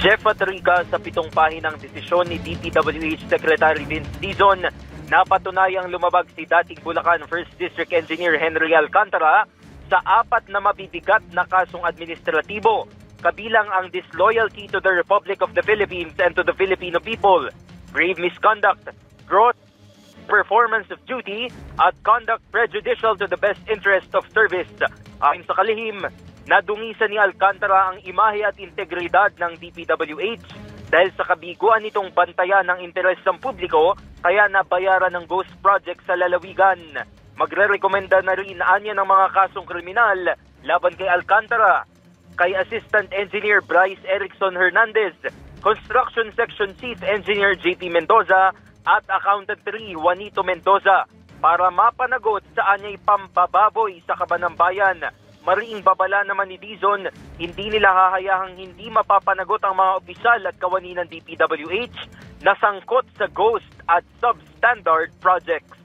Jeff Atriga sa 7 pahinang desisyon ni DPWH Secretary Vince Dizon na patunayang lumabag si dating Bulacan 1st District Engineer Henry Alcantara sa 4 na mabibigat na kasong administratibo, kabilang ang disloyalty to the Republic of the Philippines and to the Filipino people, grave misconduct, gross performance of duty, at conduct prejudicial to the best interest of service. Ayon sa kalihim, nadungisan ni Alcantara ang imahe at integridad ng DPWH dahil sa kabiguan nitong bantayan ng interes ng publiko, kaya nabayaran ng ghost project sa lalawigan. Magre-rekomenda na rin anya ng mga kasong kriminal laban kay Alcantara, kay Assistant Engineer Bryce Erickson Hernandez, Construction Section Chief Engineer JP Mendoza, at Accountant 3 Juanito Mendoza para mapanagot sa anyay pambababoy sa kaban ng bayan. Mariing babala naman ni Dizon, hindi nila hahayahang hindi mapapanagot ang mga opisyal at kawani ng DPWH na sangkot sa ghost at substandard projects.